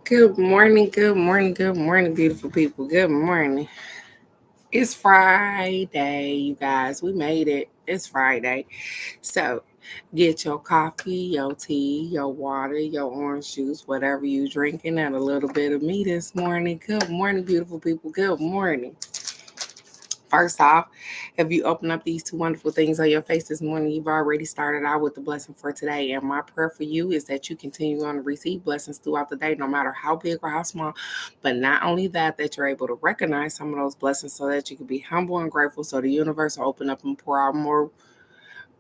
Good morning, beautiful people. Good morning. It's Friday, you guys. We made it. It's Friday. So get your coffee, your tea, your water, your orange juice, whatever you drinking, and a little bit of me this morning. Good morning, beautiful people. Good morning. First off, if you open up these two wonderful things on your face this morning, you've already started out with the blessing for today. And my prayer for you is that you continue on to receive blessings throughout the day, no matter how big or how small. But not only that, that you're able to recognize some of those blessings so that you can be humble and grateful so the universe will open up and pour out more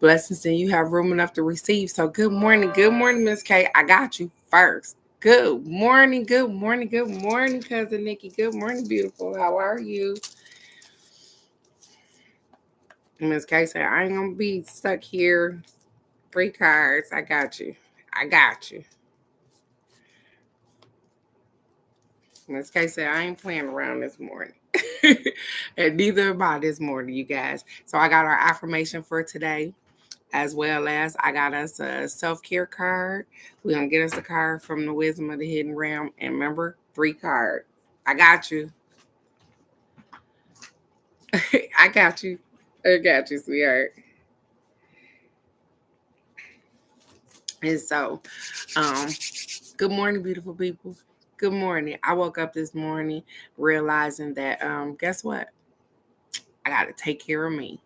blessings than you have room enough to receive. So good morning, Miss K. I got you first. Good morning, cousin Nikki. Good morning, beautiful. How are you? Miss K said, I ain't gonna be stuck here. 3 cards. I got you. I got you. Miss K said, I ain't playing around this morning. And neither am I this morning, you guys. So I got our affirmation for today, as well as I got us a self-care card. We're gonna get us a card from the Wisdom of the Hidden Realm. And remember, 3 cards. I got you. I got you. I got you, sweetheart. And so, um, good morning, beautiful people. Good morning. I woke up this morning realizing that, guess what? I got to take care of me.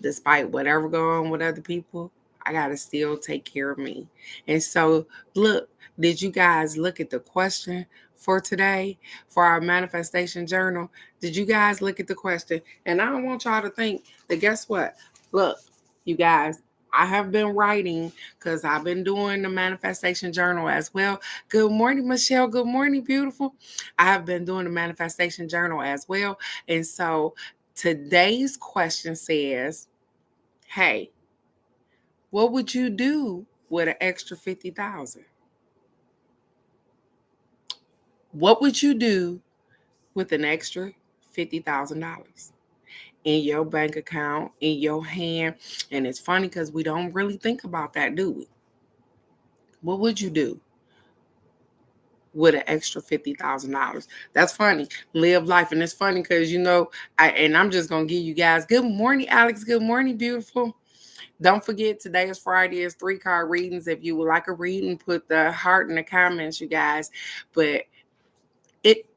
Despite whatever going on with other people, I got to still take care of me. And so, look, did you guys look at the question for today for our manifestation journal? Did you guys look at the question? And I don't want y'all to think that, guess what? Look, you guys, I have been writing because I've been doing the manifestation journal as well. Good morning, Michelle. Good morning, beautiful. I have been doing the manifestation journal as well. And so today's question says, hey, what would you do with an extra 50,000? What would you do with an extra $50,000 in your bank account, in your hand? And it's funny because we don't really think about that, do we? What would you do with an extra $50,000? That's funny. Live life. And it's funny because, I'm just going to give you guys good morning, Alex. Good morning, beautiful. Don't forget, today is Friday. It's 3-card readings. If you would like a reading, put the heart in the comments, you guys. But it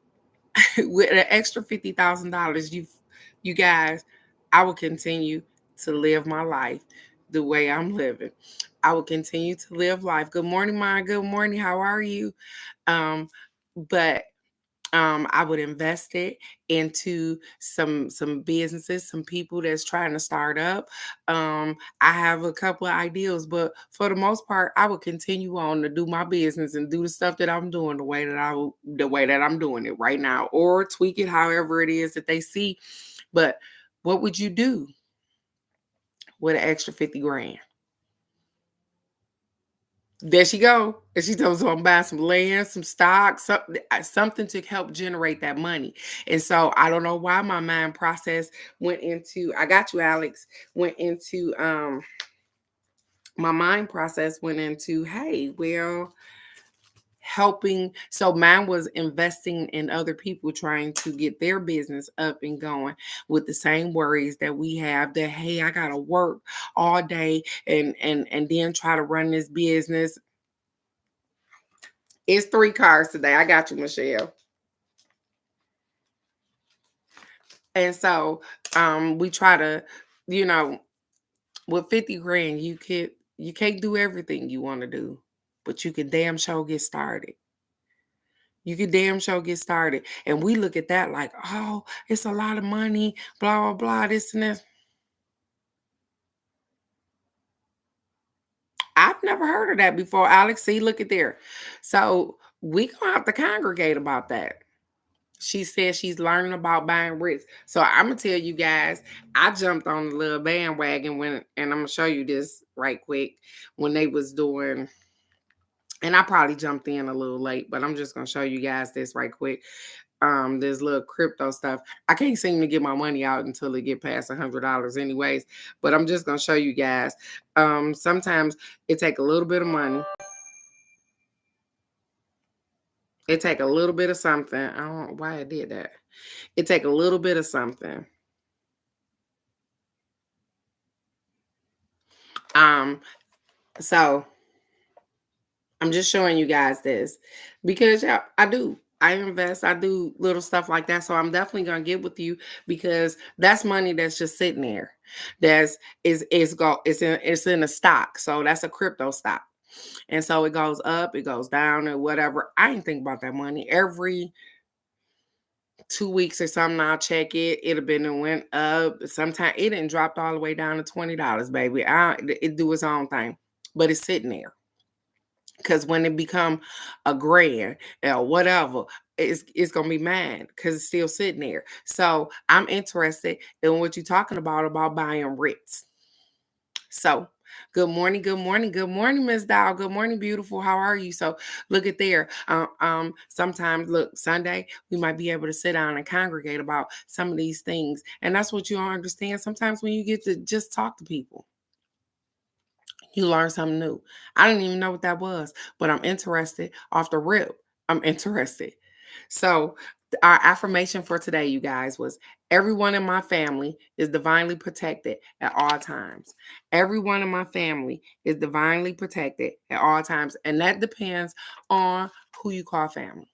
with an extra $50,000, you guys, I will continue to live my life the way I'm living. I will continue to live life. Good morning, Maya. Good morning. How are you? But I would invest it into some businesses, some people that's trying to start up. I have a couple of ideas, but for the most part, I would continue on to do my business and do the stuff that I'm doing the way that I'm doing it right now, or tweak it however it is that they see. But what would you do with an extra 50 grand? There she go. And she told us I'm buying some land, some stock, something to help generate that money. And so I don't know why my mind process went into, I got you, Alex, went into my mind process went into, hey, well, helping. So mine was investing in other people trying to get their business up and going with the same worries that we have, that hey, I gotta work all day and then try to run this business. It's 3 cards today. I got you, Michelle. And so we try to, you know, with 50 grand, you can't do everything you want to do, but you can damn sure get started. You can damn sure get started. And we look at that like, oh, it's a lot of money, blah, blah, blah, this and this. I've never heard of that before, Alex. See, look at there. So we gonna have to congregate about that. She says she's learning about buying bricks. So I'm gonna tell you guys, I jumped on the little bandwagon and I'm gonna show you this right quick, when they was doing, and I probably jumped in a little late, but I'm just gonna show you guys this right quick. This little crypto stuff. I can't seem to get my money out until it get past $100 anyways, but I'm just gonna show you guys. Sometimes it take a little bit of money. It take a little bit of something. I don't know why I did that. It take a little bit of something. So I'm just showing you guys this because yeah, I do. I invest. I do little stuff like that. So I'm definitely gonna get with you because that's money that's just sitting there. That's it's in a stock. So that's a crypto stock. And so it goes up, it goes down, or whatever. I ain't think about that money. Every 2 weeks or something, I'll check it. It'll been and went up. Sometimes it didn't dropped all the way down to $20, baby. It do its own thing, but it's sitting there. Because when it become a grand or whatever, it's gonna be mad because it's still sitting there. So I'm interested in what you're talking about buying Ritz. So good morning, good morning, good morning, Miss Dow. Good morning, beautiful. How are you? So look at there. Sometimes look, Sunday, we might be able to sit down and congregate about some of these things. And that's what you don't understand. Sometimes when you get to just talk to people, you learn something new. I didn't even know what that was, but I'm interested off the rip. I'm interested. So, our affirmation for today, you guys, was everyone in my family is divinely protected at all times. Everyone in my family is divinely protected at all times. And that depends on who you call family.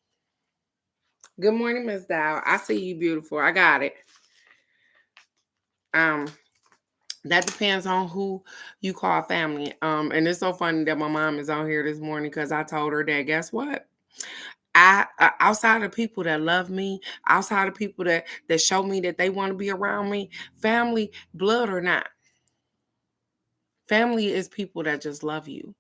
Good morning, Miss Dow. I see you, beautiful. I got it. That depends on who you call family. And it's so funny that my mom is on here this morning because I told her that, guess what? I outside of people that love me, outside of people that show me that they want to be around me, family, blood or not. Family is people that just love you,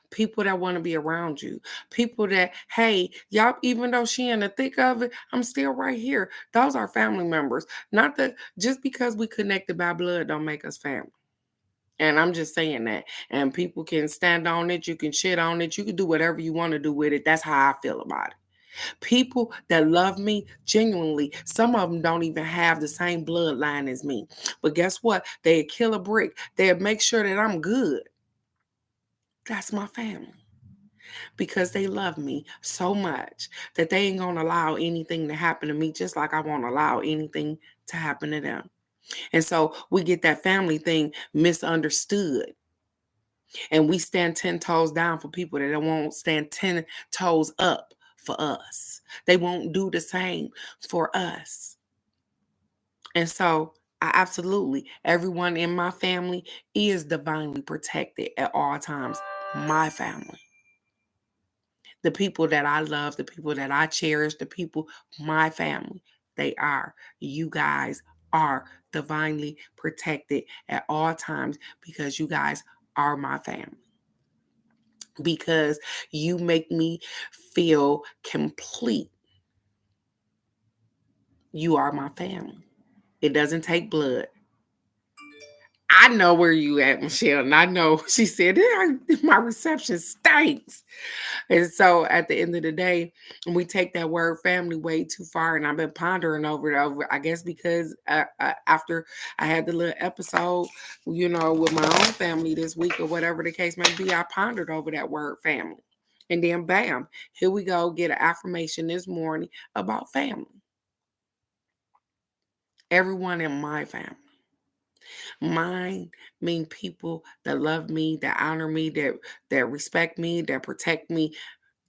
people that want to be around you, people that, hey, y'all, even though she in the thick of it, I'm still right here. Those are family members. Not that just because we connected by blood don't make us family. And I'm just saying that. And people can stand on it. You can shit on it. You can do whatever you want to do with it. That's how I feel about it. People that love me genuinely, some of them don't even have the same bloodline as me. But guess what? They'll kill a brick. They'll make sure that I'm good. That's my family. Because they love me so much that they ain't going to allow anything to happen to me, just like I won't allow anything to happen to them. And so we get that family thing misunderstood. And we stand 10 toes down for people that won't stand 10 toes up for us. They won't do the same for us. And so I absolutely, everyone in my family is divinely protected at all times. My family. The people that I love, the people that I cherish, the people, my family, they are. You guys are divinely protected at all times because you guys are my family. Because you make me feel complete. You are my family. It doesn't take blood. I know where you at, Michelle, and I know she said my reception stinks. And so at the end of the day, we take that word family way too far. And I've been pondering over it over, I guess, because after I had the little episode, with my own family this week or whatever the case may be, I pondered over that word family. And then bam, here we go, get an affirmation this morning about family. Everyone in my family. Mine mean people that love me, that honor me, that respect me, that protect me.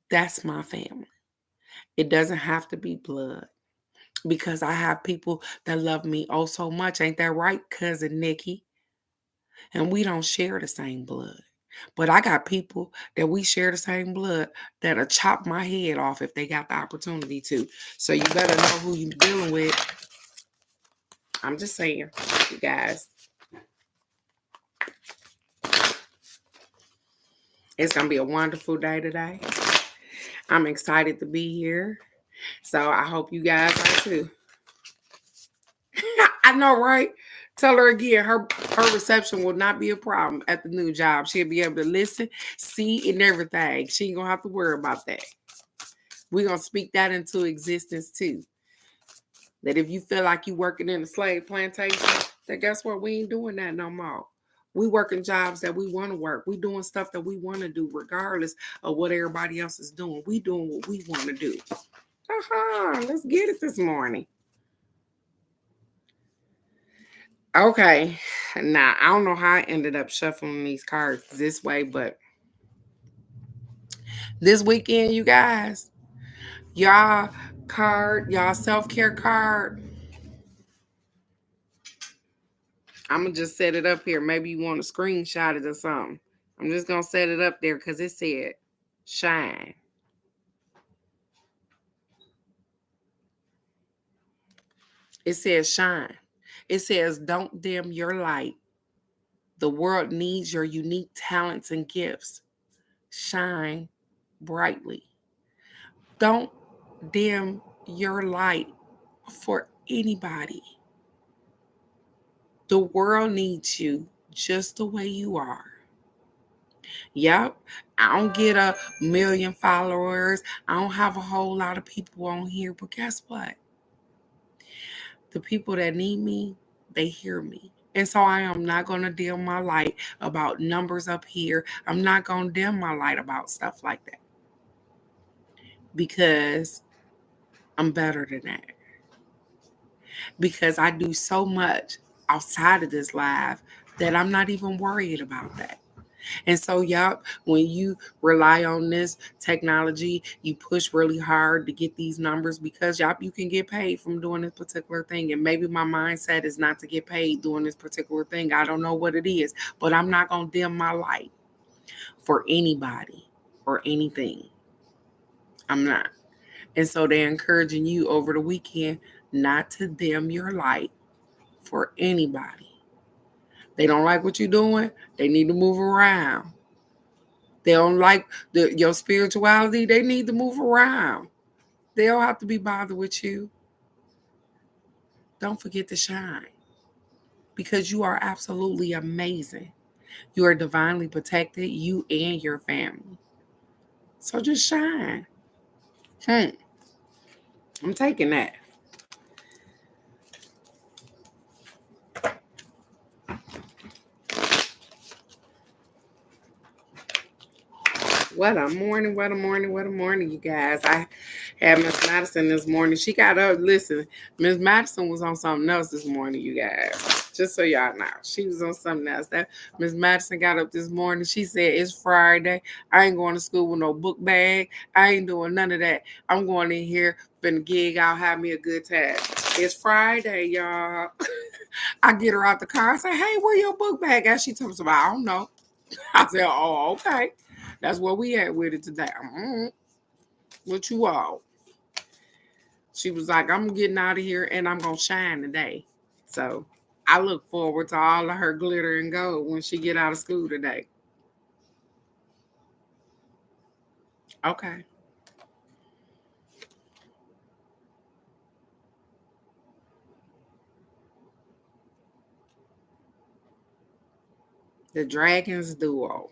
That's my family. It doesn't have to be blood because I have people that love me oh so much. Ain't that right, cousin Nikki? And we don't share the same blood. But I got people that we share the same blood that'll chop my head off if they got the opportunity to. So you better know who you're dealing with. I'm just saying, you guys. It's going to be a wonderful day today. I'm excited to be here. So I hope you guys are too. I know, right? Tell her again, her reception will not be a problem at the new job. She'll be able to listen, see, and everything. She ain't gonna have to worry about that. We're gonna speak that into existence too. That if you feel like you working in a slave plantation, then guess what? We ain't doing that no more. We working jobs that we want to work. We doing stuff that we want to do regardless of what everybody else is doing. We doing what we want to do. Let's get it this morning. Okay. Now, I don't know how I ended up shuffling these cards this way, but this weekend, you guys, y'all self-care card, I'm going to just set it up here. Maybe you want to screenshot it or something. I'm just going to set it up there because it said shine. It says shine. It says don't dim your light. The world needs your unique talents and gifts. Shine brightly. Don't dim your light for anybody. The world needs you just the way you are. Yep, I don't get 1,000,000 followers. I don't have a whole lot of people on here, but guess what? The people that need me, they hear me. And so I am not going to dim my light about numbers up here. I'm not going to dim my light about stuff like that because I'm better than that. Because I do so much outside of this live that I'm not even worried about that. And so, yup, when you rely on this technology, you push really hard to get these numbers because, yup, you can get paid from doing this particular thing. And maybe my mindset is not to get paid doing this particular thing. I don't know what it is, but I'm not going to dim my light for anybody or anything. I'm not. And so they're encouraging you over the weekend not to dim your light for anybody. They don't like what you're doing. They need to move around. They don't like your spirituality. They need to move around. They don't have to be bothered with you. Don't forget to shine because you are absolutely amazing. You are divinely protected, you and your family. So just shine. I'm taking that. What a morning, what a morning, what a morning, you guys. I had Miss Madison this morning. She got up. Listen, Miss Madison was on something else this morning, you guys. Just so y'all know. She was on something else. That Miss Madison got up this morning. She said, it's Friday. I ain't going to school with no book bag. I ain't doing none of that. I'm going in here, finna gig out, have me a good time. It's Friday, y'all. I get her out the car. I say, hey, where your book bag at? She told me, I don't know. I said, oh, okay. That's where we at with it today. What you all? She was like, I'm getting out of here and I'm going to shine today. So I look forward to all of her glitter and gold when she get out of school today. Okay. The Dragons Duo.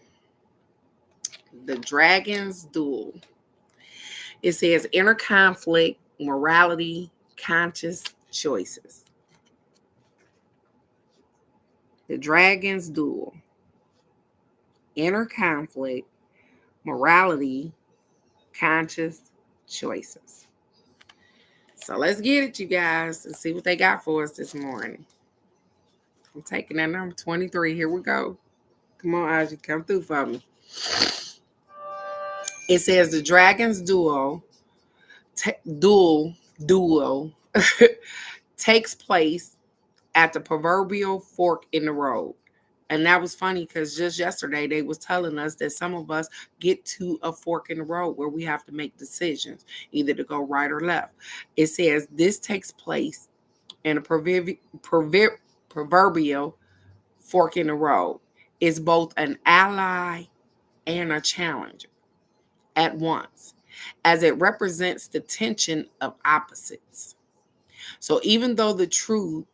The Dragons Duel. It says inner conflict, morality, conscious choices. The Dragons Duel. Inner conflict, morality, conscious choices. So let's get it, you guys, and see what they got for us this morning. I'm taking that number 23. Here we go. Come on, Audrey, come through for me. It says the Dragons duo takes place at the proverbial fork in the road. And that was funny because just yesterday they was telling us that some of us get to a fork in the road where we have to make decisions, either to go right or left. It says this takes place in a proverbial fork in the road. It's both an ally and a challenger at once, as it represents the tension of opposites. So even though the truth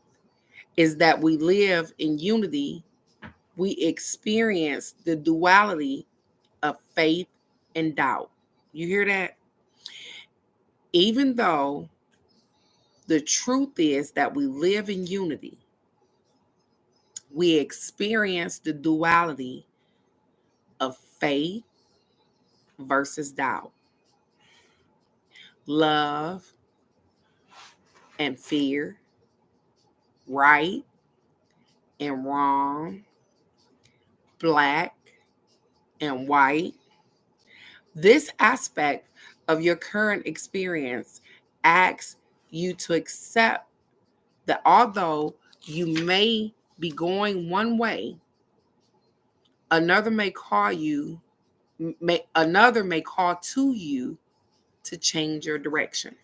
is that we live in unity, we experience the duality of faith and doubt. You hear that? Even though the truth is that we live in unity, We experience the duality of faith versus doubt, love and fear, right and wrong, black and white. This aspect of your current experience asks you to accept that although you may be going one way, another may call to you to change your direction.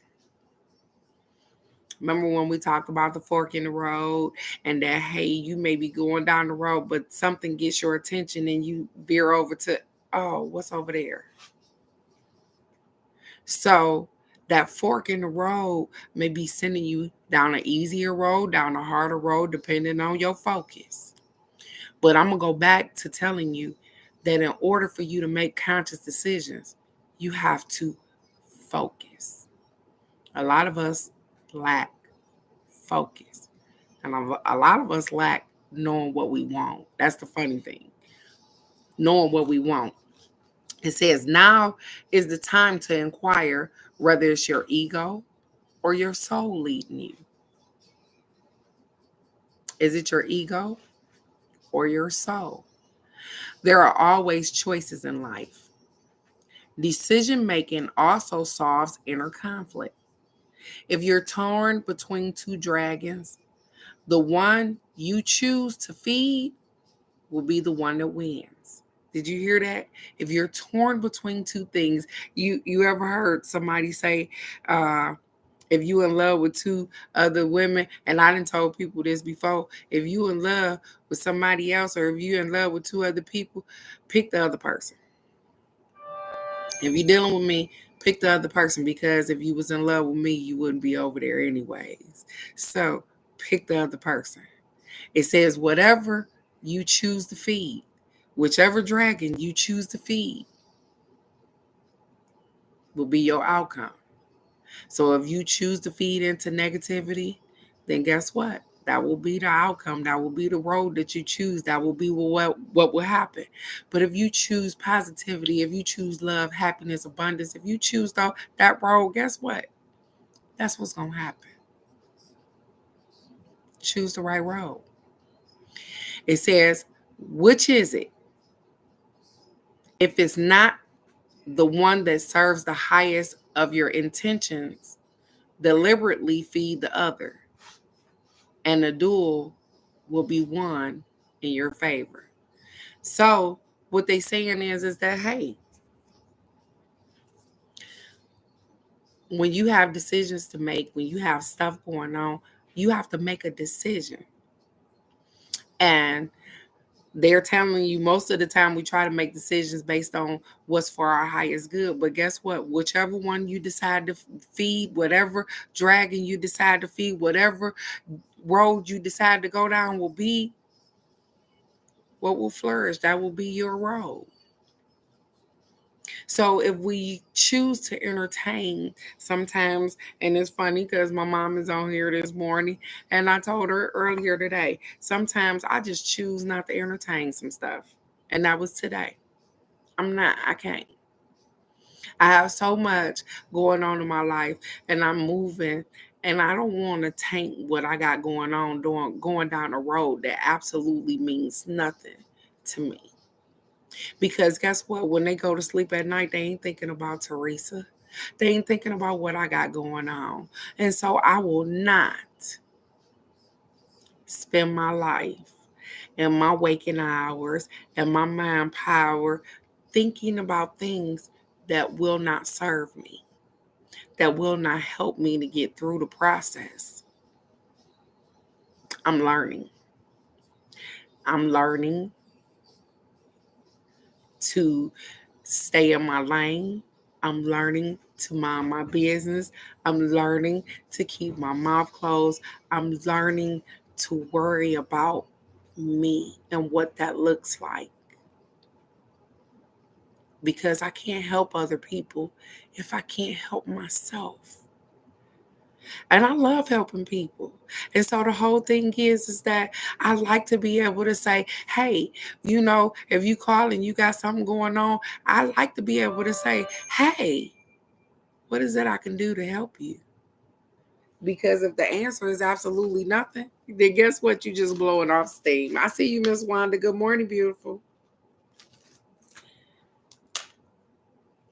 Remember when we talked about the fork in the road and that, hey, you may be going down the road, but something gets your attention and you veer over to, oh, what's over there? So that fork in the road may be sending you down an easier road, down a harder road, depending on your focus. But I'm going to go back to telling you that in order for you to make conscious decisions, you have to focus. A lot of us lack focus. And a lot of us lack knowing what we want. That's the funny thing. Knowing what we want. It says, now is the time to inquire whether it's your ego or your soul leading you. Is it your ego or your soul? There are always choices in life. Decision making also solves inner conflict. If you're torn between two dragons, the one you choose to feed will be the one that wins. Did you hear that? If you're torn between two things, you ever heard somebody say, if you in love with two other women, and I done told people this before, if you in love with somebody else or if you in love with two other people, pick the other person. If you're dealing with me, pick the other person, because if you was in love with me, you wouldn't be over there anyways. So pick the other person. It says whatever you choose to feed, whichever dragon you choose to feed will be your outcome. So if you choose to feed into negativity, then guess what? That will be the outcome. That will be the road that you choose. That will be what will happen. But if you choose positivity, if you choose love, happiness, abundance, if you choose that road, guess what? That's what's going to happen. Choose the right road. It says, which is it? If it's not the one that serves the highest of your intentions, deliberately feed the other, and the duel will be won in your favor. So what they saying is that, hey, when you have decisions to make, when you have stuff going on, you have to make a decision. And they're telling you most of the time we try to make decisions based on what's for our highest good. But guess what? Whichever one you decide to feed, whatever dragon you decide to feed, whatever road you decide to go down will be what will flourish. That will be your road. So if we choose to entertain sometimes, and it's funny because my mom is on here this morning, and I told her earlier today, sometimes I just choose not to entertain some stuff. And that was today. I can't. I have so much going on in my life, and I'm moving, and I don't want to taint what I got going on going down a road that absolutely means nothing to me. Because guess what? When they go to sleep at night, they ain't thinking about Teresa. They ain't thinking about what I got going on. And so I will not spend my life and my waking hours and my mind power thinking about things that will not serve me, that will not help me to get through the process. I'm learning. I'm learning to stay in my lane. I'm learning to mind my business. I'm learning to keep my mouth closed. I'm learning to worry about me and what that looks like. Because I can't help other people if I can't help myself. And I love helping people. And so the whole thing is that I like to be able to say, hey, if you call and you got something going on, I like to be able to say, hey, what is it I can do to help you? Because if the answer is absolutely nothing, then guess what? You just blowing off steam. I see you, Miss Wanda. Good morning, beautiful.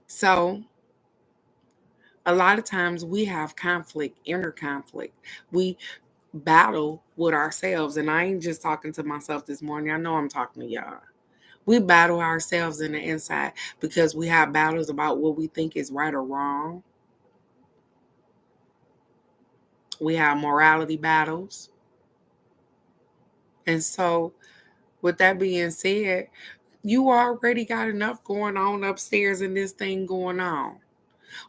So a lot of times we have conflict, inner conflict. We battle with ourselves. And I ain't just talking to myself this morning. I know I'm talking to y'all. We battle ourselves in the inside because we have battles about what we think is right or wrong. We have morality battles. And so, with that being said, you already got enough going on upstairs and this thing going on.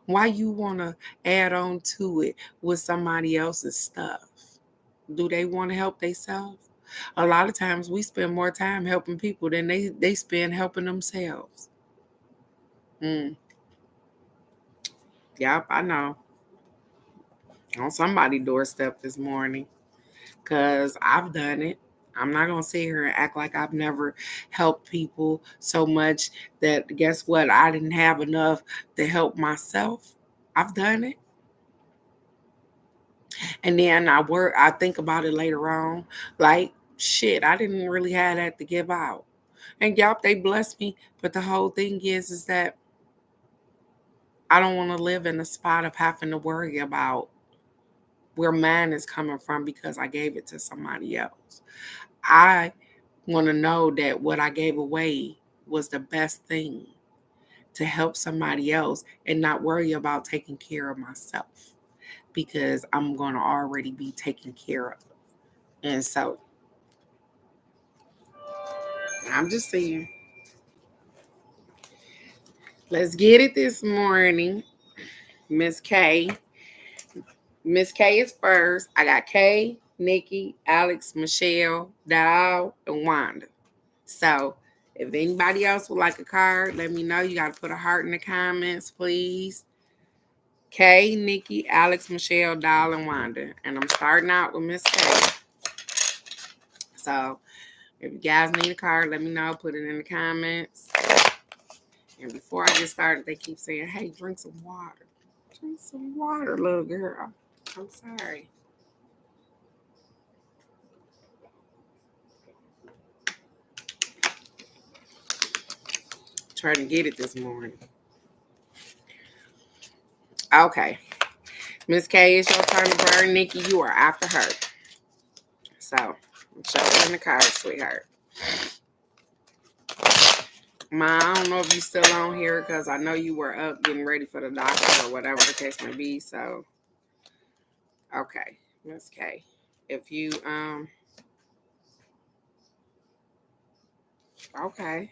Why you want to add on to it with somebody else's stuff? Do they want to help themselves? A lot of times we spend more time helping people than they spend helping themselves. Yep, I know. On somebody's doorstep this morning. Because I've done it. I'm not going to sit here and act like I've never helped people so much that guess what? I didn't have enough to help myself. I've done it. And then I think about it later on. Like, shit, I didn't really have that to give out. And yup, they blessed me. But the whole thing is that I don't want to live in a spot of having to worry about where mine is coming from because I gave it to somebody else. I want to know that what I gave away was the best thing to help somebody else and not worry about taking care of myself because I'm going to already be taken care of. And so I'm just saying, let's get it this morning. Miss K. Miss K is first. I got Kay, Nikki, Alex, Michelle, Dow, and Wanda. So if anybody else would like a card, let me know. You got to put a heart in the comments, please. Kay, Nikki, Alex, Michelle, Dow, and Wanda. And I'm starting out with Miss K. So if you guys need a card, let me know. Put it in the comments. And before I get started, they keep saying, hey, drink some water. Drink some water, little girl. I'm sorry. Trying to get it this morning. Okay. Miss K, it's your turn to burn. Nikki, you are after her. So, show you in the card, sweetheart. Ma, I don't know if you still on here because I know you were up getting ready for the doctor or whatever the case may be. So, okay, Miss K, if you okay.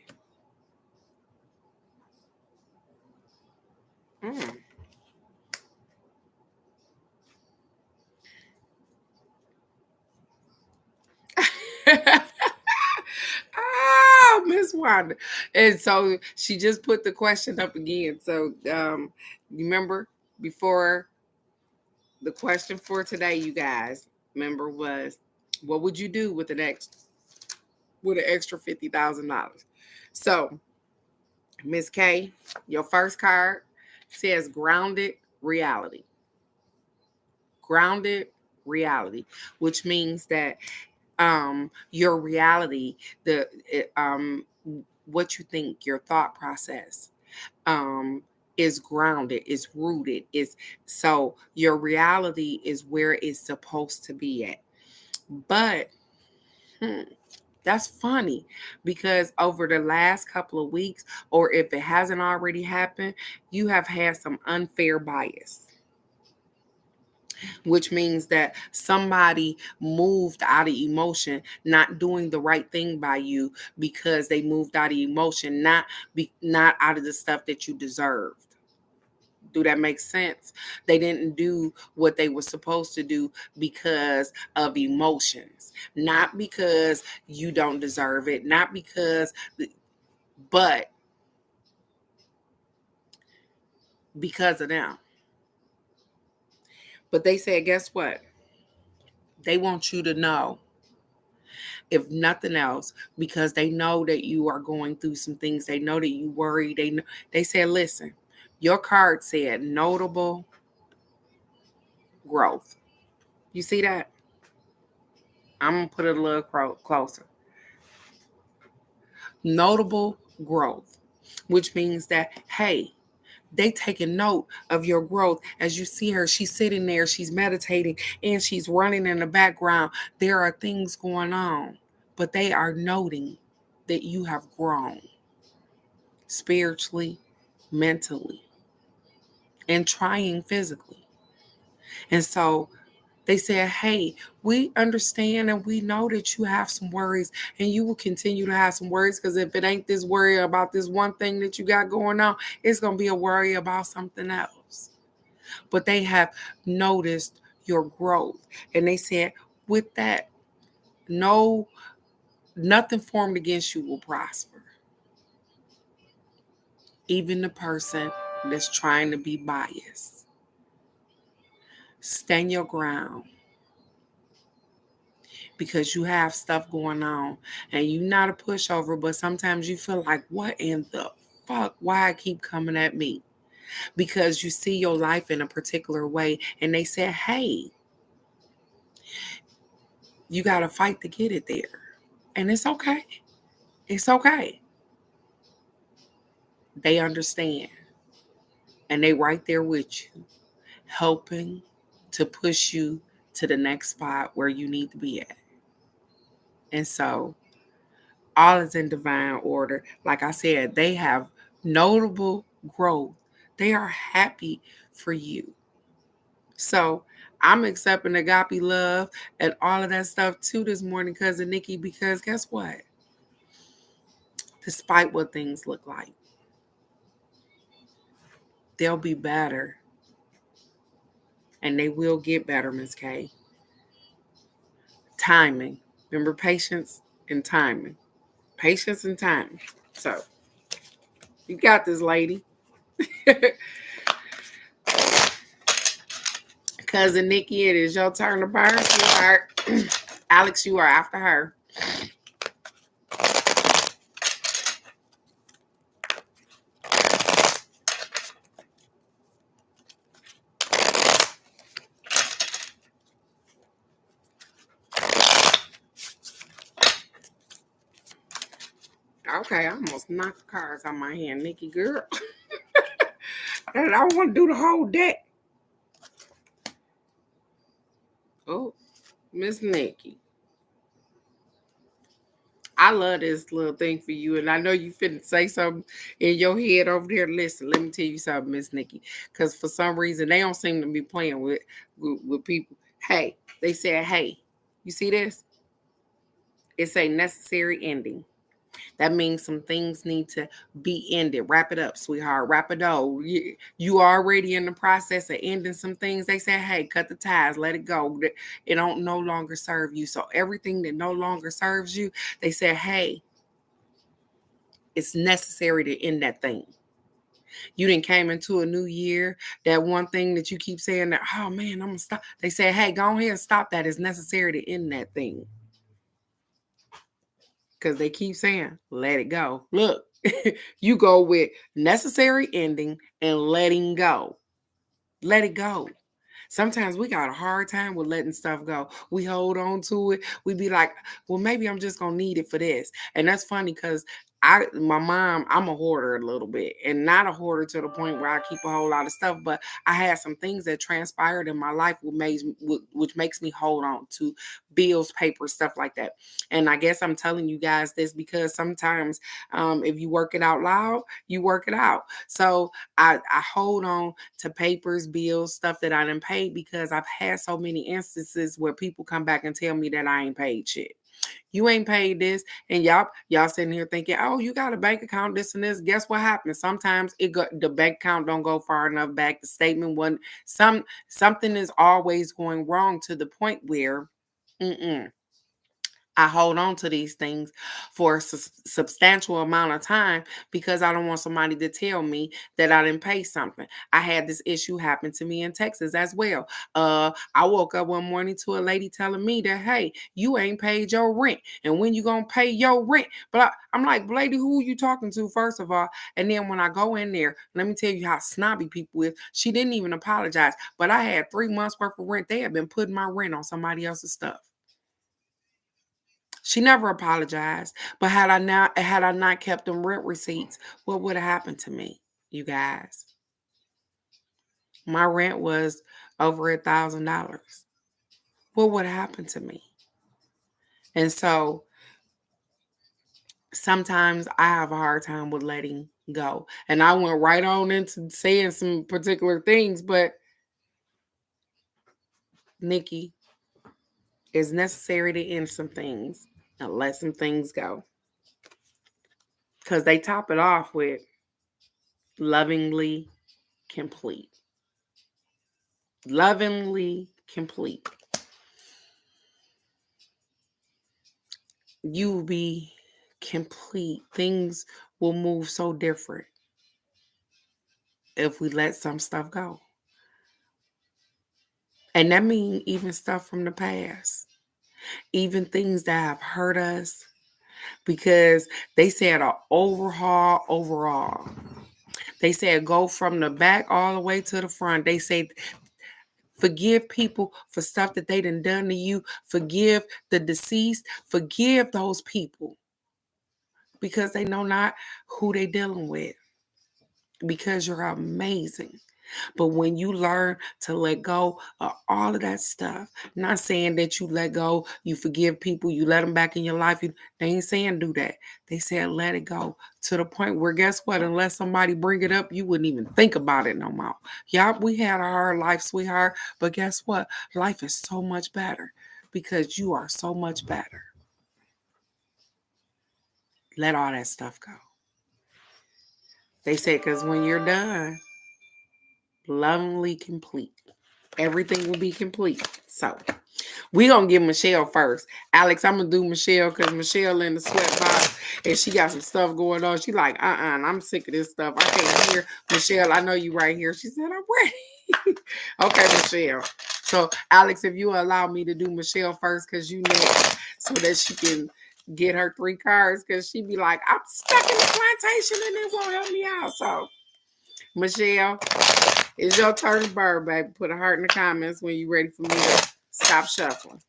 Mm. Oh, Miss Wanda. And so she just put the question up again. So remember before the question for today, you guys, remember was what would you do with an extra $50,000? So, Miss K, your first card says grounded reality. Grounded reality, which means that your reality, what you think, your thought process, is grounded, is rooted, is so your reality is where it's supposed to be at. But that's funny because over the last couple of weeks, or if it hasn't already happened, you have had some unfair bias, which means that somebody moved out of emotion, not doing the right thing by you because they moved out of emotion, not out of the stuff that you deserved. Do that make sense? They didn't do what they were supposed to do because of emotions, not because you don't deserve it, not because, but because of them. But they said, guess what? They want you to know, if nothing else, because they know that you are going through some things. They know that you worry. They said, listen, your card said notable growth. You see that? I'm going to put it a little closer. Notable growth, which means that, hey, they take a note of your growth. As you see her, she's sitting there, she's meditating, and she's running in the background. There are things going on, but they are noting that you have grown spiritually, mentally, and trying physically. And so they said, hey, we understand and we know that you have some worries, and you will continue to have some worries, because if it ain't this worry about this one thing that you got going on, it's going to be a worry about something else. But they have noticed your growth. And they said, with that, no, nothing formed against you will prosper. Even the person that's trying to be biased. Stand your ground, because you have stuff going on and you're not a pushover, but sometimes you feel like, what in the fuck? Why I keep coming at me? Because you see your life in a particular way, and they said, hey, you got to fight to get it there. And it's okay. It's okay. They understand. And they right there with you, helping to push you to the next spot where you need to be at. And so all is in divine order. Like I said, they have notable growth. They are happy for you. So I'm accepting agape love and all of that stuff too this morning, Cousin Nikki, because guess what? Despite what things look like, they'll be better. And they will get better, Miss K. Timing. Remember, patience and timing. Patience and timing. So, you got this, lady. Cousin Nikki, it is your turn to burn, sweetheart. Alex, you are after her. Okay, I almost knocked the cards out my hand, Nikki girl. And I want to do the whole deck. Oh, Miss Nikki. I love this little thing for you, and I know you finna say something in your head over there. Listen, let me tell you something, Miss Nikki, because for some reason they don't seem to be playing with people. Hey, they said, hey, you see this? It's a necessary ending. That means some things need to be ended. Wrap it up, sweetheart. Wrap it up. You already in the process of ending some things. They say, hey, cut the ties. Let it go. It don't no longer serve you. So everything that no longer serves you, they say, hey, it's necessary to end that thing. You didn't came into a new year. That one thing that you keep saying that, oh man, I'm going to stop. They say, hey, go ahead and stop that. It's necessary to end that thing. Because they keep saying, let it go. Look, you go with necessary ending and letting go. Let it go. Sometimes we got a hard time with letting stuff go. We hold on to it. We be like, well, maybe I'm just gonna need it for this. And that's funny because my mom, I'm a hoarder a little bit, and not a hoarder to the point where I keep a whole lot of stuff, but I had some things that transpired in my life which makes me hold on to bills, paper, stuff like that. And I guess I'm telling you guys this because sometimes if you work it out loud, you work it out. So I hold on to papers, bills, stuff that I didn't pay because I've had so many instances where people come back and tell me that I ain't paid shit. You ain't paid this, and y'all sitting here thinking, oh, you got a bank account, this and this. Guess what happens? Sometimes the bank account don't go far enough back. The statement wasn't something is always going wrong to the point where I hold on to these things for a substantial amount of time because I don't want somebody to tell me that I didn't pay something. I had this issue happen to me in Texas as well. I woke up one morning to a lady telling me that, hey, you ain't paid your rent. And when you going to pay your rent? But I'm like, lady, who you talking to, first of all? And then when I go in there, let me tell you how snobby people is. She didn't even apologize. But I had 3 months worth of rent. They had been putting my rent on somebody else's stuff. She never apologized. But had I not kept them rent receipts, what would have happened to me, you guys? My rent was over $1,000. What would have happened to me? And so sometimes I have a hard time with letting go. And I went right on into saying some particular things, but Nikki, it's necessary to end some things and let some things go. Because they top it off with lovingly complete. Lovingly complete. You will be complete. Things will move so different if we let some stuff go. And that means even stuff from the past, even things that have hurt us, because they said an overall. They said go from the back all the way to the front. They say forgive people for stuff that they done to you. Forgive the deceased. Forgive those people because they know not who they dealing with. Because you're amazing. But when you learn to let go of all of that stuff, not saying that you let go, you forgive people, you let them back in your life. They ain't saying do that. They said let it go to the point where, guess what? Unless somebody bring it up, you wouldn't even think about it no more. Yeah, we had a hard life, sweetheart. But guess what? Life is so much better because you are so much better. Let all that stuff go. They said because when you're done, lovingly complete. Everything will be complete. So we gonna give Michelle first. Alex, I'm gonna do Michelle because Michelle in the sweatbox and she got some stuff going on. She like, I'm sick of this stuff. I can't hear. Michelle, I know you right here. She said, I'm ready. Okay, Michelle. So Alex, if you allow me to do Michelle first, because you know, so that she can get her 3 cards, because she be like, I'm stuck in the plantation and it won't help me out. So Michelle, it's your turn to bird, baby. Put a heart in the comments when you're ready for me to stop shuffling.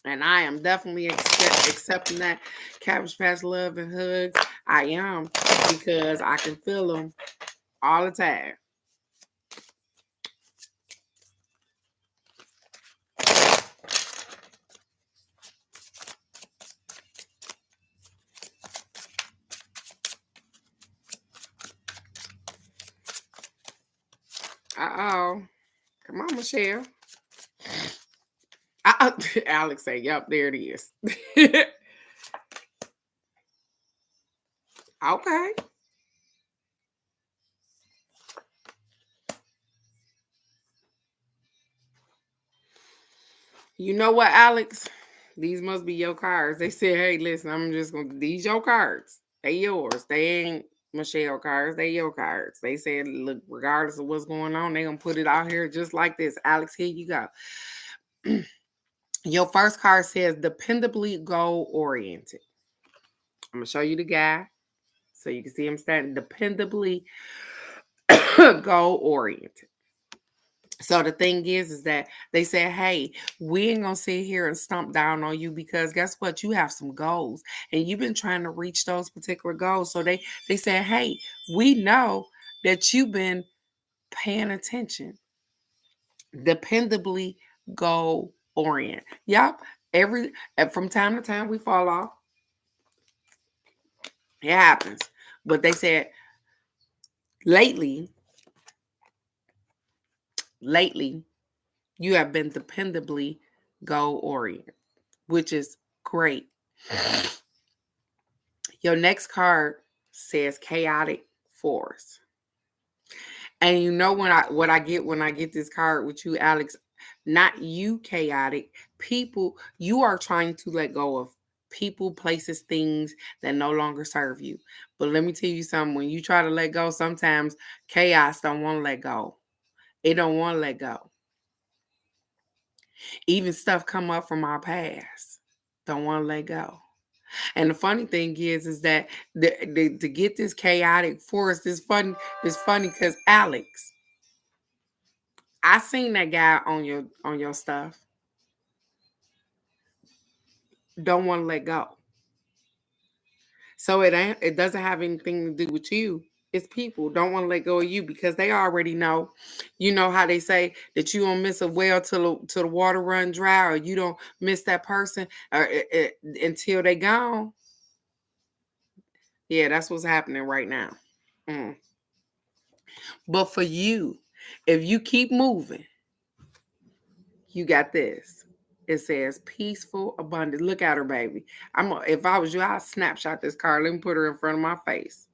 And I am definitely accepting that Cabbage Patch love and hugs. I am, because I can feel them all the time. Uh-oh. Come on, Michelle. Alex say, yep, there it is. Okay. You know what, Alex? These must be your cards. They said, hey, listen, I'm just going to, these your cards. They yours. They ain't Michelle cards. They your cards. They said, look, regardless of what's going on, they going to put it out here just like this. Alex, here you go. Your first card says, dependably goal-oriented. I'm going to show you the guy so you can see him standing dependably goal-oriented. So the thing is that they said, hey, we ain't going to sit here and stomp down on you because guess what? You have some goals and you've been trying to reach those particular goals. So they said, hey, we know that you've been paying attention. Dependably goal oriented. Yep. From time to time we fall off. It happens. But they said lately, you have been dependably goal-oriented, which is great. Your next card says chaotic force. And you know what I get when I get this card with you, Alex, Not you chaotic. People, you are trying to let go of people, places, things that no longer serve you. But let me tell you something. When you try to let go, sometimes chaos don't want to let go. It don't want to let go. Even stuff come up from our past. Don't want to let go. And the funny thing is that to get this chaotic force, it's funny because Alex, I seen that guy on your stuff. Don't want to let go. So it doesn't have anything to do with you. It's people don't want to let go of you because they already know. You know how they say that you don't miss a well till the water run dry, or you don't miss that person until they gone. Yeah, that's what's happening right now. Mm. But for you, if you keep moving, you got this. It says peaceful abundance. Look at her, baby. If I was you, I'd snapshot this card. Let me put her in front of my face.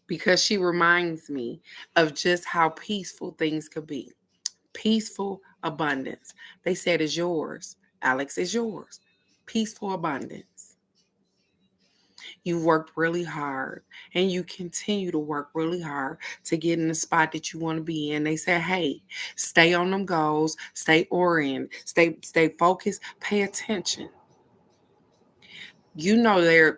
Because she reminds me of just how peaceful things could be. Peaceful abundance. They said is yours. Alex is yours. Peaceful abundance. You worked really hard and you continue to work really hard to get in the spot that you want to be in. They said, hey, stay on them goals, stay oriented, stay focused, pay attention. You know there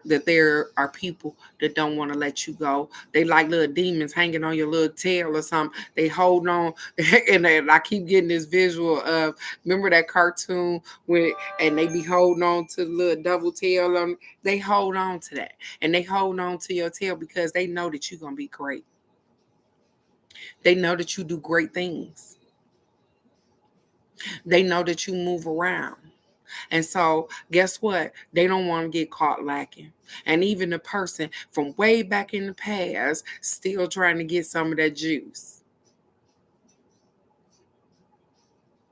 are people that don't want to let you go. They like little demons hanging on your little tail or something. They hold on, and I keep getting this visual of, remember that cartoon and they be holding on to the little double tail on. They hold on to that, and they hold on to your tail because they know that you're gonna be great. They know that you do great things. They know that you move around. And so, guess what? They don't want to get caught lacking. And even the person from way back in the past still trying to get some of that juice.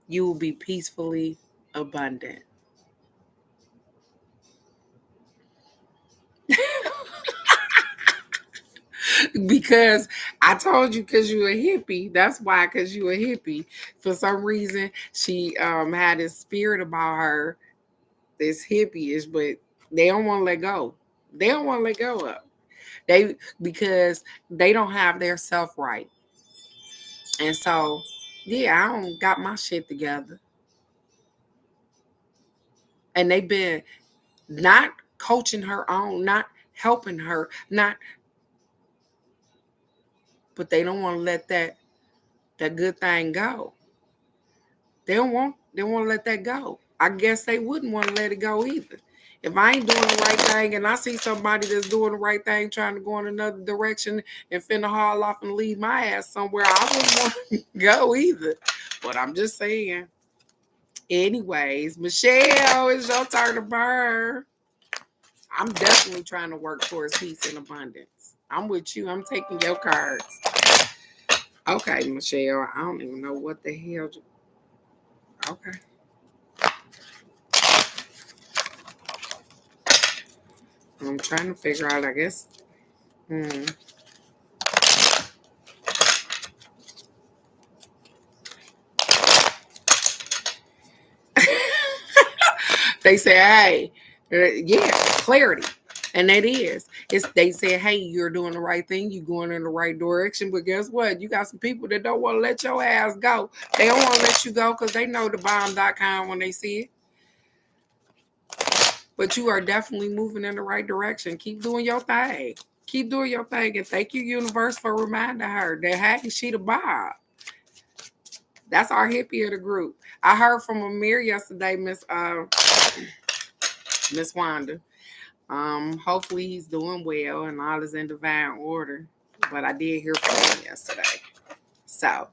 You will be peacefully abundant. Because I told you, because you a hippie. That's why, because you a hippie. For some reason, she had this spirit about her, this hippie-ish, but they don't want to let go. They don't want to let go of. Because they don't have their self right. And so, yeah, I don't got my shit together. And they've been not coaching her on, not helping her, not, but they don't want to let that good thing go. They want to let that go. I guess they wouldn't want to let it go either. If I ain't doing the right thing and I see somebody that's doing the right thing, trying to go in another direction and finna haul off and leave my ass somewhere, I wouldn't want to go either. But I'm just saying. Anyways, Michelle, it's your turn to burn. I'm definitely trying to work towards peace and abundance. I'm with you. I'm taking your cards. Okay, Michelle. I don't even know what the hell. Okay. I'm trying to figure out, I guess. Hmm. They say, hey, yeah, clarity. And that is. They say, hey, you're doing the right thing, you're going in the right direction. But guess what? You got some people that don't want to let your ass go. They don't want to let you go because they know the bomb.com when they see it. But you are definitely moving in the right direction. Keep doing your thing. Keep doing your thing. And thank you, universe, for reminding her that, hey, she the bomb. That's our hippie of the group. I heard from Amir yesterday, Miss Wanda. Hopefully he's doing well and all is in divine order. But I did hear from him yesterday. So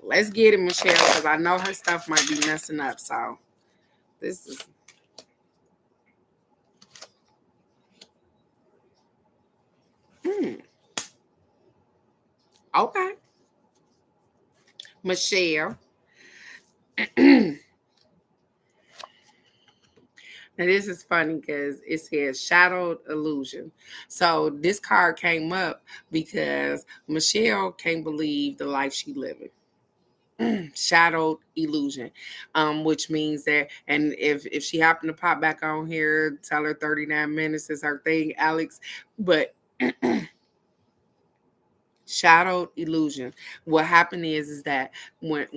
let's get it, Michelle, because I know her stuff might be messing up. So this is okay. Michelle. Now this is funny because it says shadowed illusion. So this card came up because Michelle can't believe the life she living. Shadowed illusion, which means that, and if she happened to pop back on here, tell her 39 minutes is her thing, Alex. But shadowed illusion, what happened is that when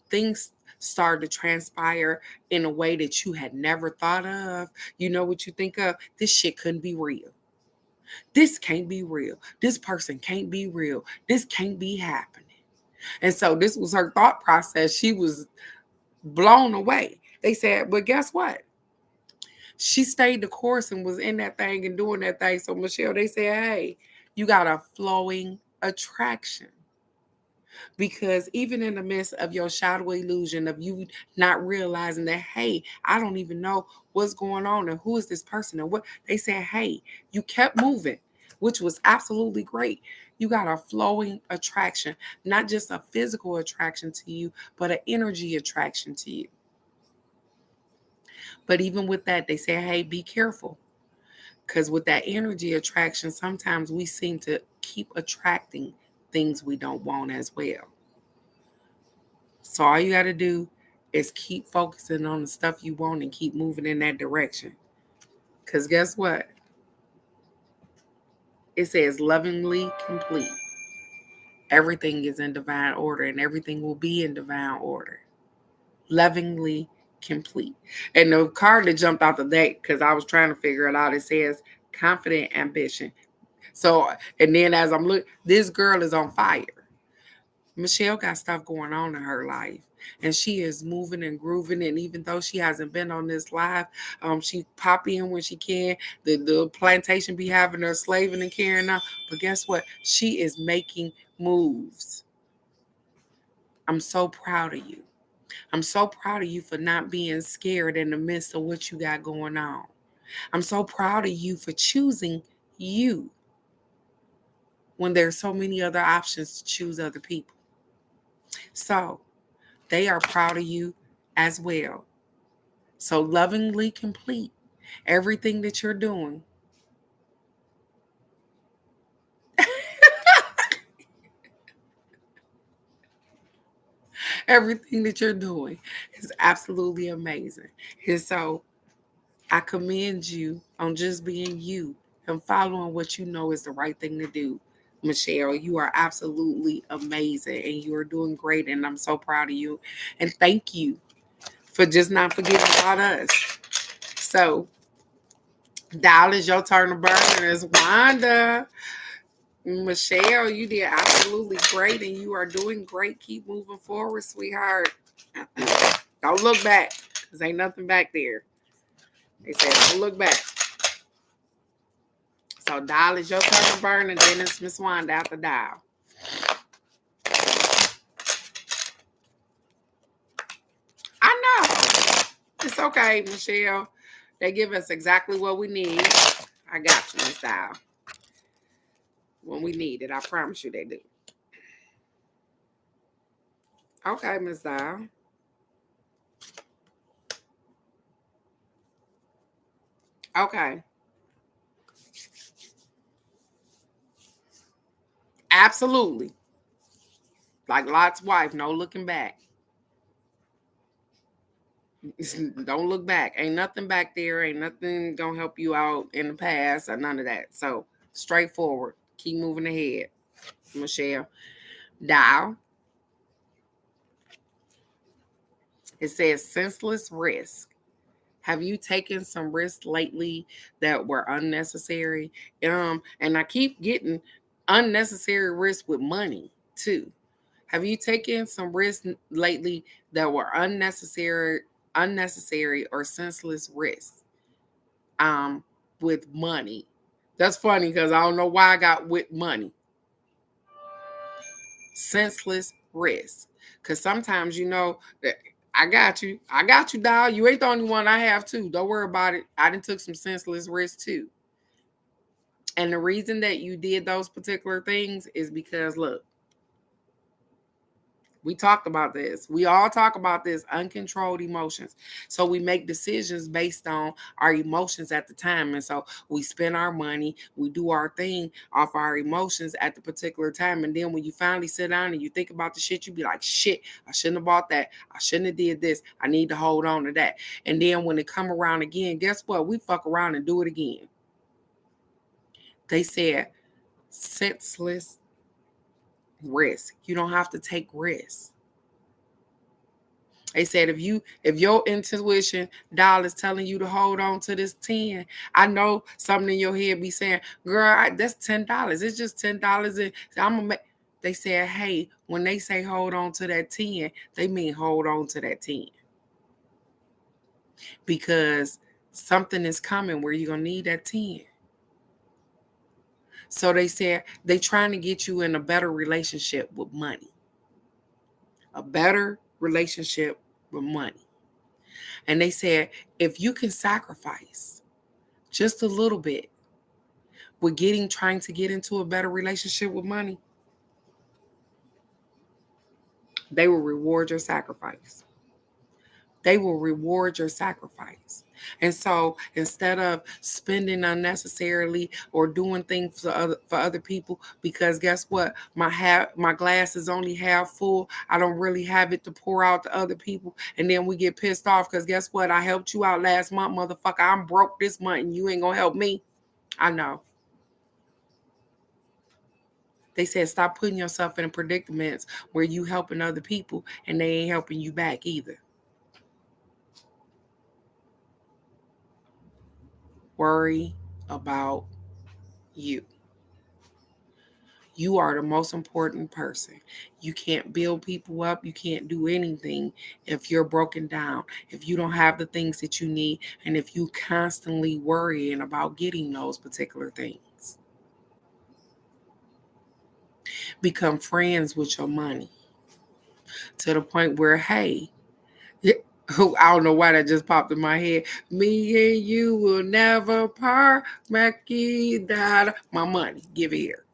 things start to transpire in a way that you had never thought of, you know what you think of? This shit couldn't be real. This can't be real. This person can't be real. This can't be happening. And so this was her thought process. She was blown away. They said, but guess what? She stayed the course and was in that thing and doing that thing. So Michelle, they said, hey, you got a flowing attraction. Because even in the midst of your shadow illusion of you not realizing that, hey, I don't even know what's going on and who is this person and what, they said, hey, you kept moving, which was absolutely great. You got a flowing attraction, not just a physical attraction to you, but an energy attraction to you. But even with that, they say, hey, be careful. Because with that energy attraction, sometimes we seem to keep attracting things we don't want as well. So all you got to do is keep focusing on the stuff you want and keep moving in that direction. Because guess what? It says lovingly complete. Everything is in divine order and everything will be in divine order. Lovingly complete. And the card that jumped out the deck, because I was trying to figure it out, it says confident ambition. So, and then as I'm looking, this girl is on fire. Michelle got stuff going on in her life and she is moving and grooving. And even though she hasn't been on this live, she pop in when she can. The plantation be having her slaving and carrying on. But guess what? She is making moves. I'm so proud of you. I'm so proud of you for not being scared in the midst of what you got going on. I'm so proud of you for choosing you when there's so many other options to choose other people. So they are proud of you as well. So lovingly complete everything that you're doing. Everything that you're doing is absolutely amazing. And so I commend you on just being you and following what you know is the right thing to do. Michelle, you are absolutely amazing and you are doing great. And I'm so proud of you. And thank you for just not forgetting about us. So, Dial, it's your turn to burn. And it's Wanda. Michelle, you did absolutely great and you are doing great. Keep moving forward, sweetheart. Don't look back because ain't nothing back there. They said, don't look back. So, Dial, is your turn to burn, and then it's Miss Wanda after Dial. I know. It's okay, Michelle. They give us exactly what we need. I got you, Miss Dial. When we need it, I promise you they do. Okay, Miss Dial. Okay. Absolutely. Like Lot's wife, no looking back. Don't look back. Ain't nothing back there. Ain't nothing gonna help you out in the past or none of that. So straightforward. Keep moving ahead, Michelle. Dial. It says senseless risk. Have you taken some risks lately that were unnecessary? And I keep getting unnecessary risks with money too. Have you taken some risks lately that were unnecessary or senseless risks? Um, with money. That's funny because I don't know why I got with money. Senseless risk. Because sometimes you know that I got you. I got you, Dial. You ain't the only one. I have too. Don't worry about it. I done took some senseless risks too. And the reason that you did those particular things is because look, We talked about this. We all talk about this, uncontrolled emotions. So we make decisions based on our emotions at the time. And so we spend our money, we do our thing off our emotions at the particular time. And then when you finally sit down and you think about the shit, you be like, shit, I shouldn't have bought that. I shouldn't have did this. I need to hold on to that. And then when it come around again, guess what? We fuck around and do it again. They said senseless risk. You don't have to take risks. They said if your intuition dial is telling you to hold on to this 10, I know something in your head be saying, girl, that's $10. It's just $10 and I'm gonna make. They said, hey, when they say hold on to that 10, they mean hold on to that 10. Because something is coming where you're gonna need that 10. So they said they trying to get you in a better relationship with money. A better relationship with money. And they said, if you can sacrifice just a little bit with trying to get into a better relationship with money, they will reward your sacrifice. They will reward your sacrifice. And so instead of spending unnecessarily or doing things for other people, because guess what? My glass is only half full. I don't really have it to pour out to other people. And then we get pissed off because guess what? I helped you out last month, motherfucker. I'm broke this month and you ain't gonna help me. I know. They said stop putting yourself in predicaments where you helping other people and they ain't helping you back either. Worry about you. You are the most important person. You can't build people up. You can't do anything if you're broken down, if you don't have the things that you need, and if you constantly worrying about getting those particular things. Become friends with your money to the point where, hey, I don't know why that just popped in my head. Me and you will never part. Mackie, my money. Give it here.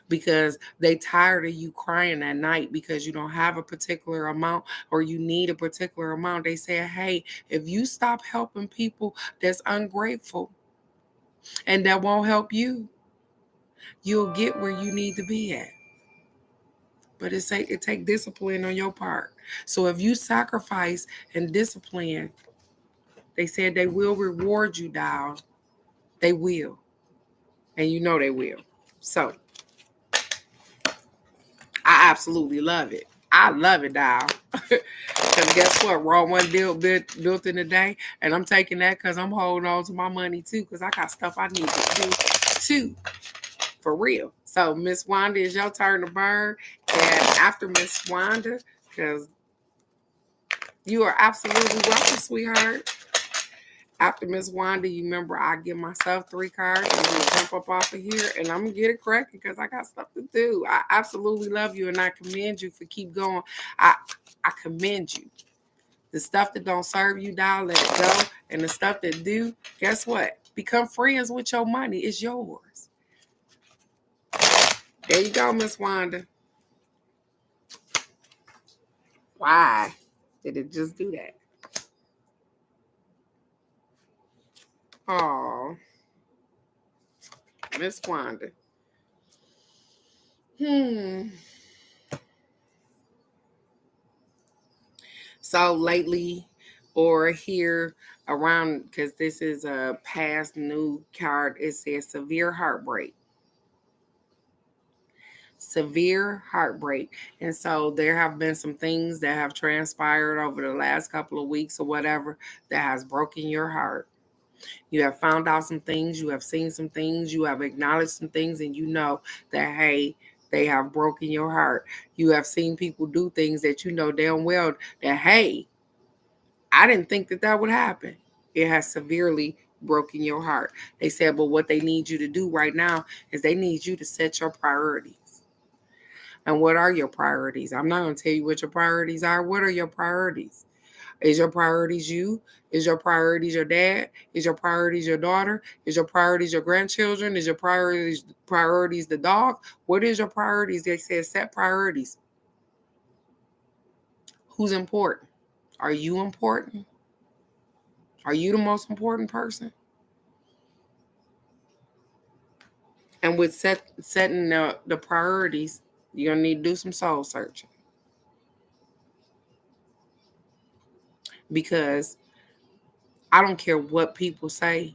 Because they tired of you crying at night because you don't have a particular amount or you need a particular amount. They say, hey, if you stop helping people that's ungrateful and that won't help you, you'll get where you need to be at. But it take discipline on your part. So if you sacrifice and discipline, they said they will reward you, doll. They will. And you know they will. So I absolutely love it. I love it, doll. Because guess what? Raw one built in a day. And I'm taking that because I'm holding on to my money too. Because I got stuff I need to do too. For real. So Miss Wanda, it's your turn to burn. And after Miss Wanda, because you are absolutely welcome, sweetheart. After Miss Wanda, you remember I give myself 3 cards and I'm gonna jump up off of here and I'm gonna get it cracking because I got stuff to do. I absolutely love you and I commend you for keep going. I commend you. The stuff that don't serve you, down, let it go. And the stuff that do, guess what? Become friends with your money. It's yours. There you go, Miss Wanda. Why did it just do that? Oh, Miss Wanda. So lately, or here around, because this is a past new card, it says severe heartbreak. Severe heartbreak. And so there have been some things that have transpired over the last couple of weeks or whatever that has broken your heart. You have found out some things, you have seen some things, you have acknowledged some things, and you know that, hey, they have broken your heart. You have seen people do things that you know damn well that, hey, I didn't think that would happen. It has severely broken your heart. They said, but what they need you to do right now is they need you to set your priorities. And what are your priorities? I'm not going to tell you what your priorities are. What are your priorities? Is your priorities you? Is your priorities your dad? Is your priorities your daughter? Is your priorities your grandchildren? Is your priorities the dog? What is your priorities? They said set priorities. Who's important? Are you important? Are you the most important person? And with setting the priorities, you're going to need to do some soul searching. Because I don't care what people say,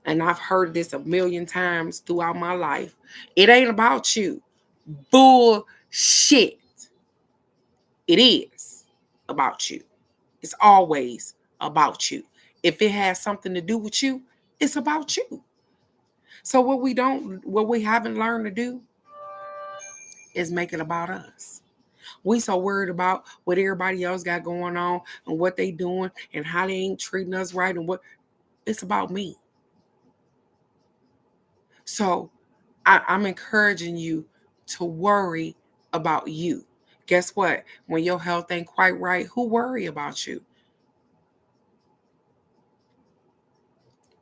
and I've heard this a million times throughout my life. It ain't about you. Bullshit. It is about you. It's always about you. If it has something to do with you, it's about you. So what we haven't learned to do is make it about us. We so worried about what everybody else got going on and what they doing and how they ain't treating us right and what it's about me. So I'm encouraging you to worry about you. Guess what? When your health ain't quite right, who worry about you?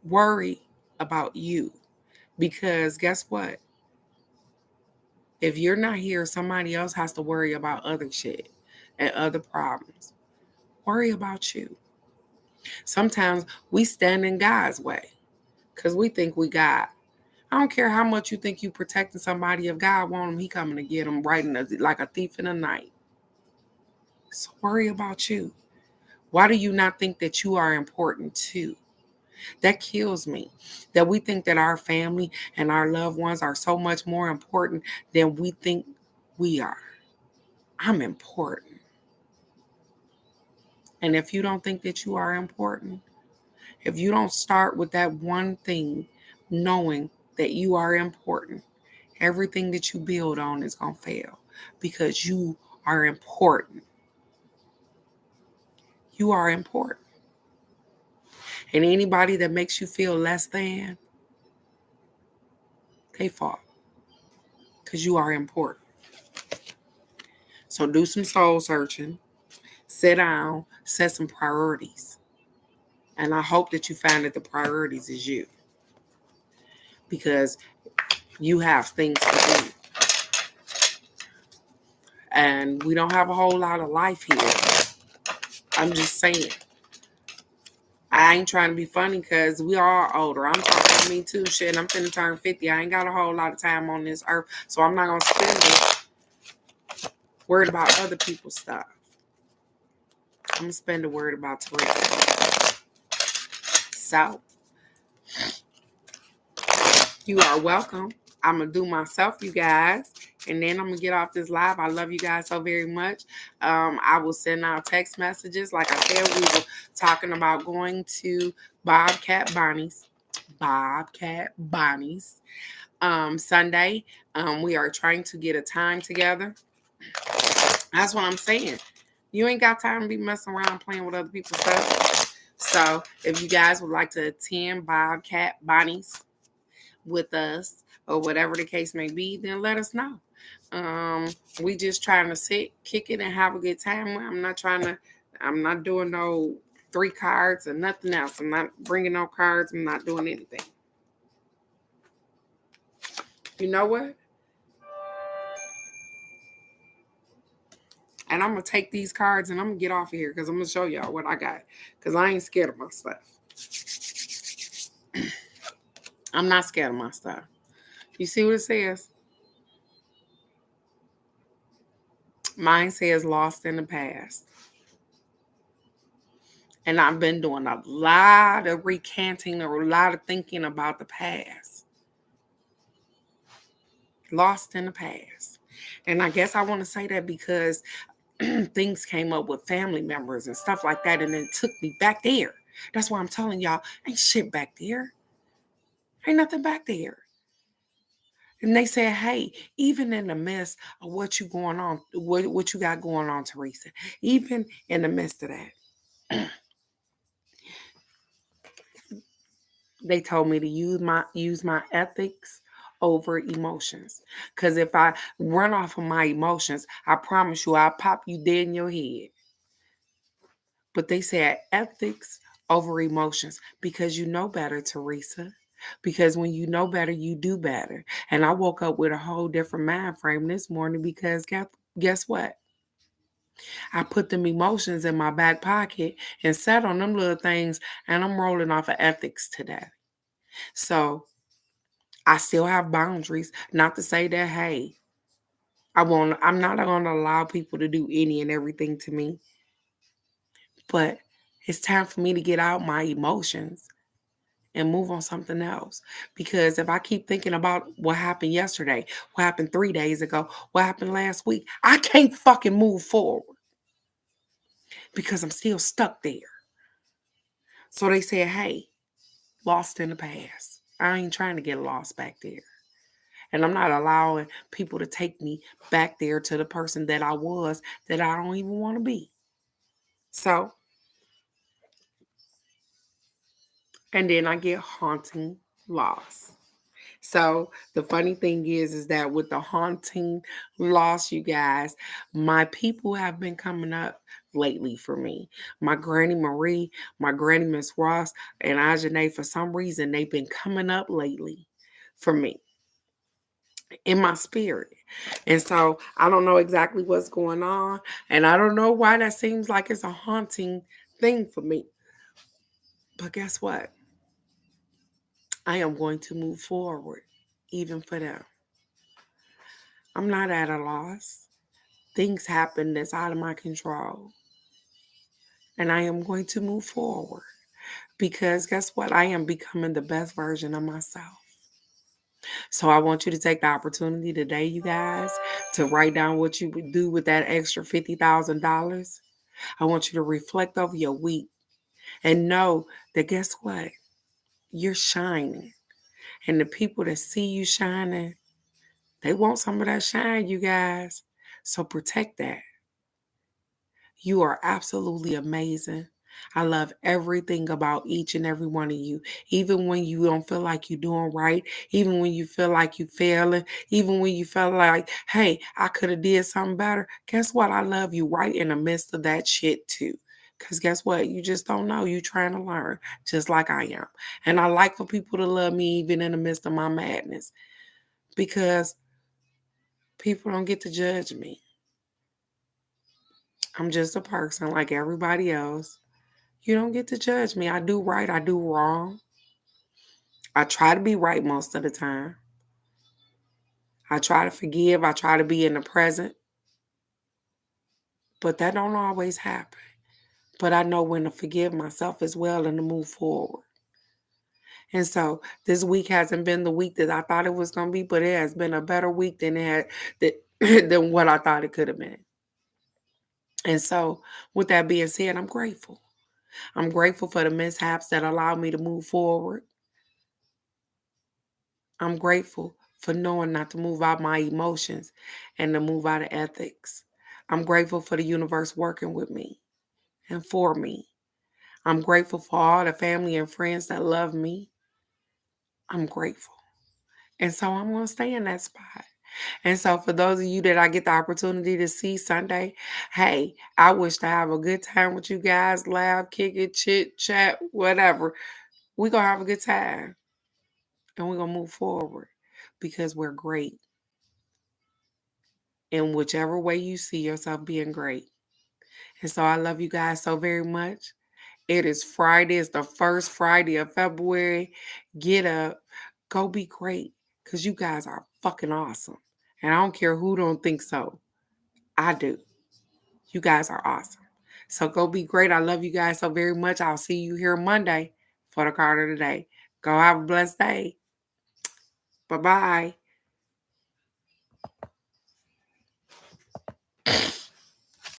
Worry about you. Because guess what? If you're not here, somebody else has to worry about other shit and other problems. Worry about you. Sometimes we stand in God's way because we think we God. I don't care how much you think you protecting somebody. If God want him, he coming to get him right like a thief in the night. So worry about you. Why do you not think that you are important too? That kills me. That we think that our family and our loved ones are so much more important than we think we are. I'm important. And if you don't think that you are important, if you don't start with that one thing, knowing that you are important, everything that you build on is going to fail because you are important. You are important. And anybody that makes you feel less than, they fall because you are important. So do some soul searching, sit down, set some priorities. And I hope that you find that the priorities is you because you have things to do. And we don't have a whole lot of life here. I'm just saying. I ain't trying to be funny because we are older. I'm talking to me too. Shit, I'm finna turn 50. I ain't got a whole lot of time on this earth. So I'm not going to spend it worried about other people's stuff. I'm going to spend a word about Teresa. So, you are welcome. I'm going to do myself, you guys. And then I'm going to get off this live. I love you guys so very much. I will send out text messages. Like I said, we were talking about going to Bobcat Bonnie's Sunday. We are trying to get a time together. That's what I'm saying. You ain't got time to be messing around playing with other people's stuff. So if you guys would like to attend Bobcat Bonnie's with us or whatever the case may be, then let us know. We just trying to sit, kick it, and have a good time. I'm not doing no 3 cards or nothing else. I'm not bringing no cards. I'm not doing anything. You know what? And I'm going to take these cards and I'm going to get off of here because I'm going to show y'all what I got. Because I ain't scared of my stuff. I'm not scared of my stuff. You see what it says? Mine says lost in the past. And I've been doing a lot of recanting or a lot of thinking about the past. Lost in the past. And I guess I want to say that because things came up with family members and stuff like that. And it took me back there. That's why I'm telling y'all, ain't shit back there. Ain't nothing back there. And they said, hey, even in the midst of what you going on, what you got going on, Teresa, even in the midst of that, they told me to use my ethics over emotions. Because if I run off of my emotions, I promise you I'll pop you dead in your head. But they said ethics over emotions because you know better, Teresa. Because when you know better, you do better. And I woke up with a whole different mind frame this morning because guess what? I put them emotions in my back pocket and sat on them little things, and I'm rolling off of ethics today. So I still have boundaries. Not to say that, hey, I'm not gonna allow people to do any and everything to me. But it's time for me to get out my emotions and move on something else. Because if I keep thinking about what happened yesterday, what happened 3 days ago, what happened last week, I can't fucking move forward because I'm still stuck there. So they said, hey, lost in the past. I ain't trying to get lost back there. And I'm not allowing people to take me back there to the person that I was that I don't even want to be. So, and then I get haunting loss. So the funny thing is that with the haunting loss, you guys, my people have been coming up lately for me. My Granny Marie, my Granny Miss Ross, and Ajane, for some reason, they've been coming up lately for me in my spirit. And so I don't know exactly what's going on. And I don't know why that seems like it's a haunting thing for me. But guess what? I am going to move forward, even for them. I'm not at a loss. Things happen that's out of my control. And I am going to move forward because guess what? I am becoming the best version of myself. So I want you to take the opportunity today, you guys, to write down what you would do with that extra $50,000. I want you to reflect over your week and know that guess what? You're shining. And the people that see you shining, they want some of that shine, you guys. So protect that. You are absolutely amazing. I love everything about each and every one of you. Even when you don't feel like you're doing right, even when you feel like you're failing, even when you feel like, hey, I could have did something better. Guess what? I love you right in the midst of that shit too. Because guess what? You just don't know. You're trying to learn just like I am. And I like for people to love me even in the midst of my madness. Because people don't get to judge me. I'm just a person like everybody else. You don't get to judge me. I do right, I do wrong. I try to be right most of the time. I try to forgive, I try to be in the present, but that don't always happen. But I know when to forgive myself as well and to move forward. And so this week hasn't been the week that I thought it was going to be, but it has been a better week than than what I thought it could have been. And so with that being said, I'm grateful. I'm grateful for the mishaps that allowed me to move forward. I'm grateful for knowing not to move out my emotions and to move out of ethics. I'm grateful for the universe working with me and for me. I'm grateful for all the family and friends that love me. I'm grateful. And so I'm going to stay in that spot. And so for those of you that I get the opportunity to see Sunday, hey, I wish to have a good time with you guys, laugh, kick it, chit, chat, whatever. We're going to have a good time and we're going to move forward because we're great in whichever way you see yourself being great. And so I love you guys so very much. It is Friday. It's the first Friday of February. Get up. Go be great because you guys are fucking awesome. And I don't care who don't think so. I do. You guys are awesome. So go be great. I love you guys so very much. I'll see you here Monday for the card of the day. Go have a blessed day. Bye-bye.